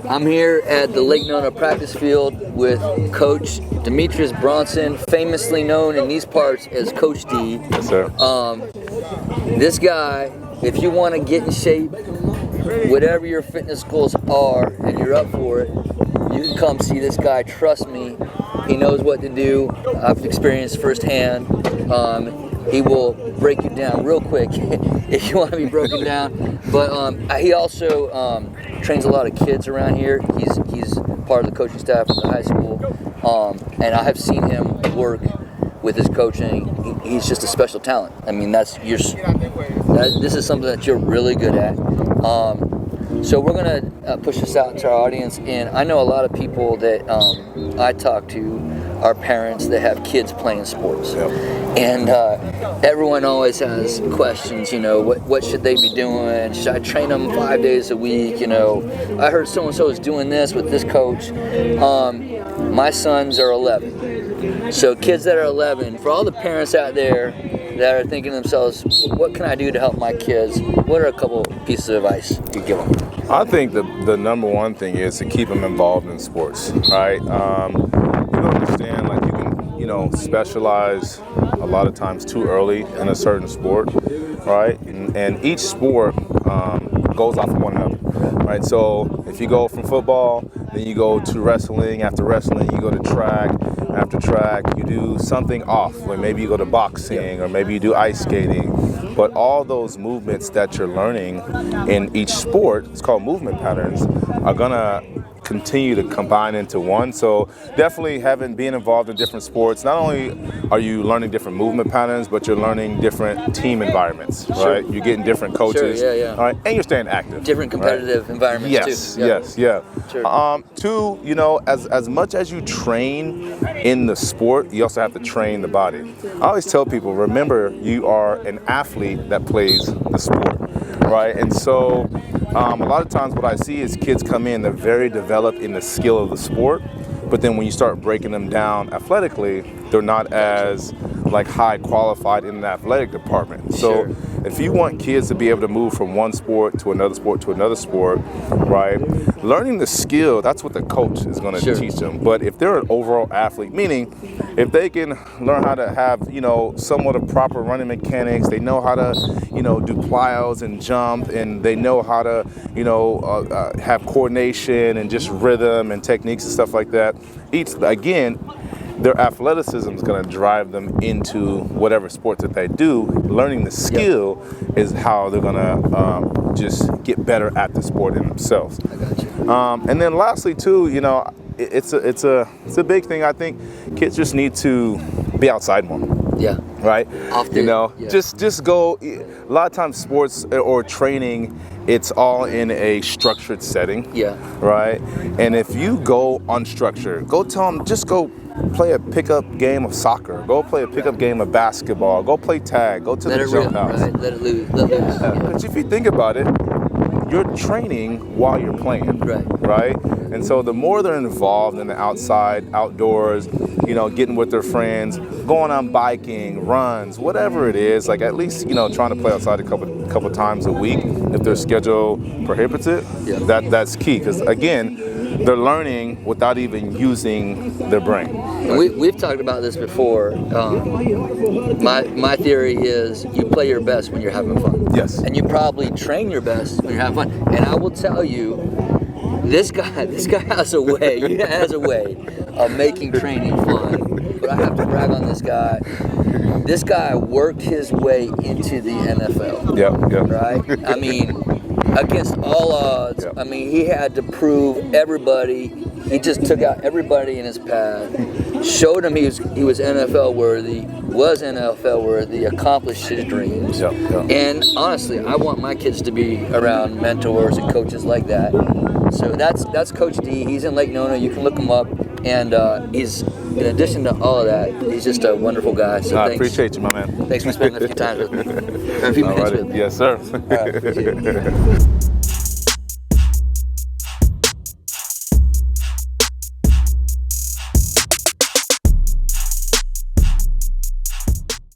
I'm here at the Lake Nona practice field with Coach Demitrius Bronson, famously known in these parts as Coach D. Yes, sir. This guy, if you want to get in shape, whatever your fitness goals are, and you're up for it, you can come see this guy. Trust me, he knows what to do. I've experienced firsthand. He will break you down real quick if you want to be broken down. But he also trains a lot of kids around here. He's part of the coaching staff at the high school, and I have seen him work with his coaching. He's just a special talent. I mean, this is something that you're really good at. So we're gonna push this out to our audience, and I know a lot of people that I talk to are parents that have kids playing sports. Yep. And everyone always has questions, what should they be doing? Should I train them 5 days a week? I heard so-and-so is doing this with this coach. My sons are 11. So kids that are 11, for all the parents out there that are thinking to themselves, what can I do to help my kids? What are a couple pieces of advice you give them? I think the number one thing is to keep them involved in sports, right? You understand, like, you can, specialize a lot of times too early in a certain sport, right? And each sport goes off of one another, right? So if you go from football, then you go to wrestling. After wrestling, you go to track. After track, you do something off, like maybe you go to boxing or maybe you do ice skating. But all those movements that you're learning in each sport, it's called movement patterns, are gonna continue to combine into one. So definitely being involved in different sports, not only are you learning different movement patterns, but you're learning different team environments, Sure. right? You're getting different coaches, Sure, yeah. all right? And you're staying active. Different competitive environments Yes, too. yes, yeah. Sure. Two, as much as you train in the sport, you also have to train the body. I always tell people, remember, you are an athlete that plays the sport, right? And so a lot of times what I see is kids come in, they're very developed in the skill of the sport, but then when you start breaking them down athletically, they're not as high qualified in the athletic department. So if you want kids to be able to move from one sport to another sport to another sport, right? Learning the skill, that's what the coach is going to teach them. But if they're an overall athlete, meaning if they can learn how to have, somewhat of proper running mechanics, they know how to, do plyos and jump, and they know how to, have coordination and just rhythm and techniques and stuff like that. Their athleticism is going to drive them into whatever sport that they do. Learning the skill is how they're going to just get better at the sport in themselves. I got you. And then lastly, too, it's a big thing. I think kids just need to be outside more. Yeah. Right. Often. Just go. A lot of times, sports or training, it's all in a structured setting. Yeah. Right. And if you go unstructured, go tell them, just go play a pickup game of soccer. Go play a pickup game of basketball. Go play tag. Go to the jump house. Right? Let it loose. Let loose. But if you think about it, you're training while you're playing. Right? And so the more they're involved in the outdoors, getting with their friends, going on biking, runs, whatever it is, at least, trying to play outside a couple times a week if their schedule prohibits it, that's key. Because again, they're learning without even using their brain. And we've talked about this before. My theory is you play your best when you're having fun. Yes. And you probably train your best when you're having fun. And I will tell you, this guy has a way. He has a way of making training fun. But I have to brag on this guy. This guy worked his way into the NFL. Yep. Right? I mean, against all odds. Yep. I mean, he had to prove everybody. He just took out everybody in his path, showed him he was NFL worthy, accomplished his dreams. Yep. And honestly, I want my kids to be around mentors and coaches like that. So that's Coach D. He's in Lake Nona. You can look him up, and he's, in addition to all of that, he's just a wonderful guy. So I appreciate you, my man. Thanks for spending a few times with me. Or a few minutes with me. Yes, sir. All right, appreciate it.